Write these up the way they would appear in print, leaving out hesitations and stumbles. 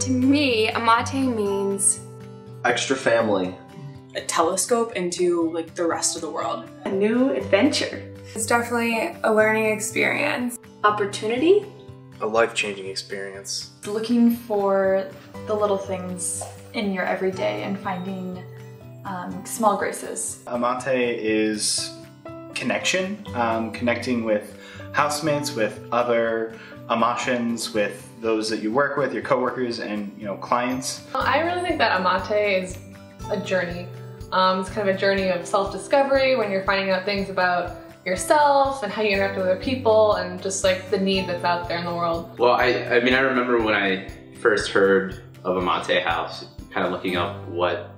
To me, Amate means extra family. A telescope into like the rest of the world. A new adventure. It's definitely a learning experience. Opportunity. A life-changing experience. Looking for the little things in your everyday and finding small graces. Amate is connection, connecting with housemates, with other Amatians, with those that you work with, your coworkers, and clients. I really think that Amate is a journey. It's kind of a journey of self-discovery when you're finding out things about yourself and how you interact with other people and just like the need that's out there in the world. Well, I mean, I remember when I first heard of Amate House, kind of looking up what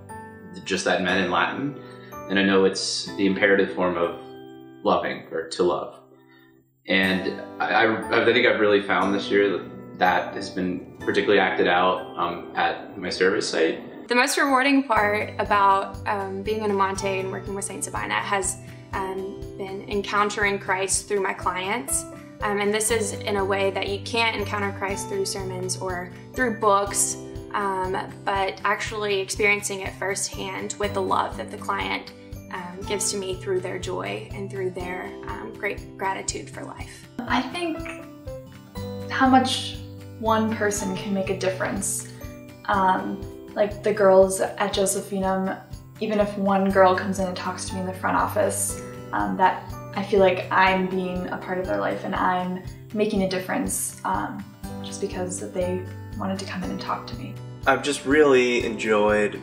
just that meant in Latin, and I know it's the imperative form of loving, or to love. And I think I've really found this year that has been particularly acted out at my service site. The most rewarding part about being an Amate and working with St. Sabina has been encountering Christ through my clients. And this is in a way that you can't encounter Christ through sermons or through books, but actually experiencing it firsthand with the love that the client gives to me through their joy and through their great gratitude for life. I think how much one person can make a difference. Like the girls at Josephinum, even if one girl comes in and talks to me in the front office, that I feel like I'm being a part of their life and I'm making a difference just because they wanted to come in and talk to me. I've just really enjoyed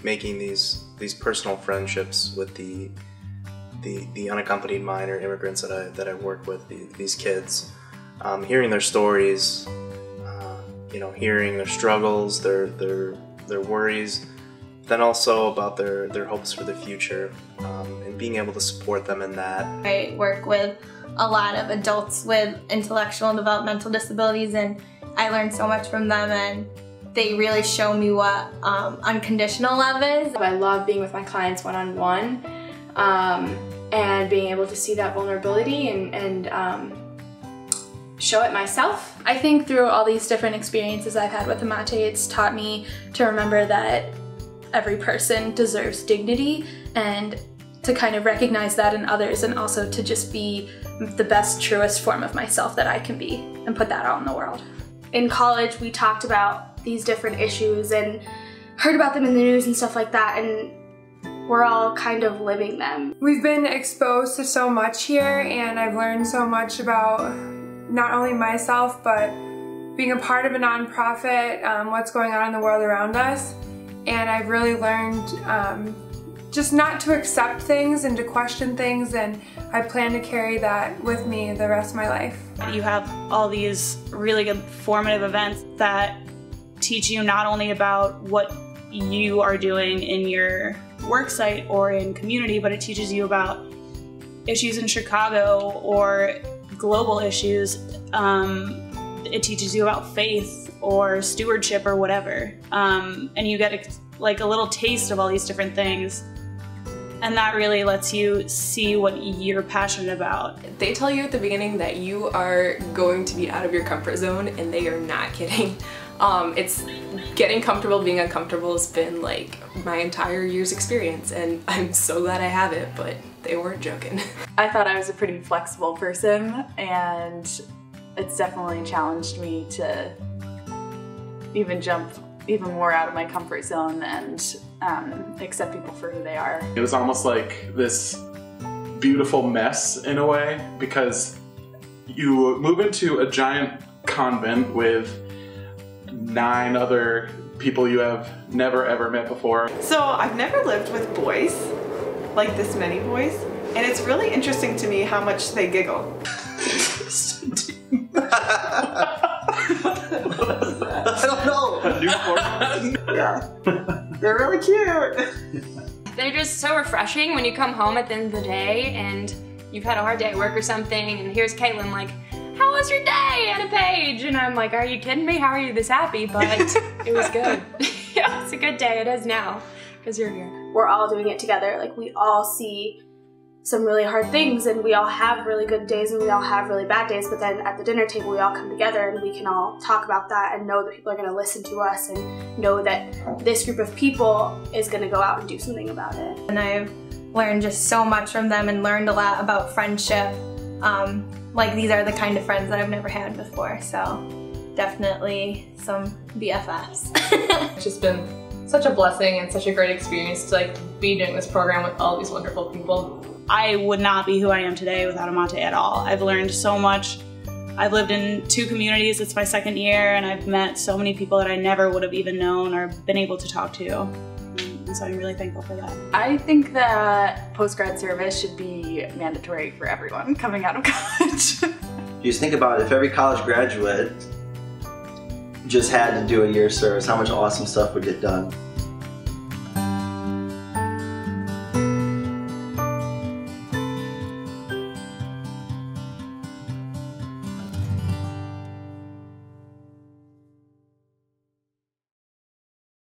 making these personal friendships with the unaccompanied minor immigrants that I work with, these kids. Hearing their stories, hearing their struggles, their worries, then also about their hopes for the future, and being able to support them in that. I work with a lot of adults with intellectual and developmental disabilities, and I learn so much from them, and they really show me what unconditional love is. I love being with my clients one-on-one and being able to see that vulnerability and show it myself. I think through all these different experiences I've had with Amate, it's taught me to remember that every person deserves dignity and to kind of recognize that in others, and also to just be the best, truest form of myself that I can be and put that out in the world. In college, we talked about these different issues and heard about them in the news and stuff like that, and we're all kind of living them. We've been exposed to so much here, and I've learned so much about not only myself, but being a part of a nonprofit, what's going on in the world around us. And I've really learned just not to accept things and to question things, and I plan to carry that with me the rest of my life. You have all these really good formative events that teach you not only about what you are doing in your work site or in community, but it teaches you about issues in Chicago or global issues. It teaches you about faith or stewardship or whatever. And you get like a little taste of all these different things. And that really lets you see what you're passionate about. They tell you at the beginning that you are going to be out of your comfort zone, and they are not kidding. It's getting comfortable being uncomfortable has been like my entire year's experience, and I'm so glad I have it, but they weren't joking. I thought I was a pretty flexible person, and it's definitely challenged me to even jump even more out of my comfort zone and accept people for who they are. It was almost like this beautiful mess in a way, because you move into a giant convent with 9 other people you have never ever met before. So I've never lived with boys, like this many boys, and it's really interesting to me how much they giggle. I don't know. A new form? Yeah. They're really cute. They're just so refreshing when you come home at the end of the day and you've had a hard day at work or something, and here's Caitlin like, how was your day, Anna Paige? And I'm like, are you kidding me? How are you this happy? But it was good. Yeah, it's a good day. It is now, because you're here. We're all doing it together. Like, we all see some really hard things, and we all have really good days and we all have really bad days, but then at the dinner table we all come together and we can all talk about that and know that people are going to listen to us and know that this group of people is going to go out and do something about it. And I've learned just so much from them and learned a lot about friendship. Like, these are the kind of friends that I've never had before, so definitely some BFFs. It's just been such a blessing and such a great experience to like be doing this program with all these wonderful people. I would not be who I am today without Amate at all. I've learned so much. I've lived in 2 communities, it's my 2nd year, and I've met so many people that I never would have even known or been able to talk to. And so I'm really thankful for that. I think that post-grad service should be mandatory for everyone coming out of college. You just think about it, if every college graduate just had to do a year's service, how much awesome stuff would get done.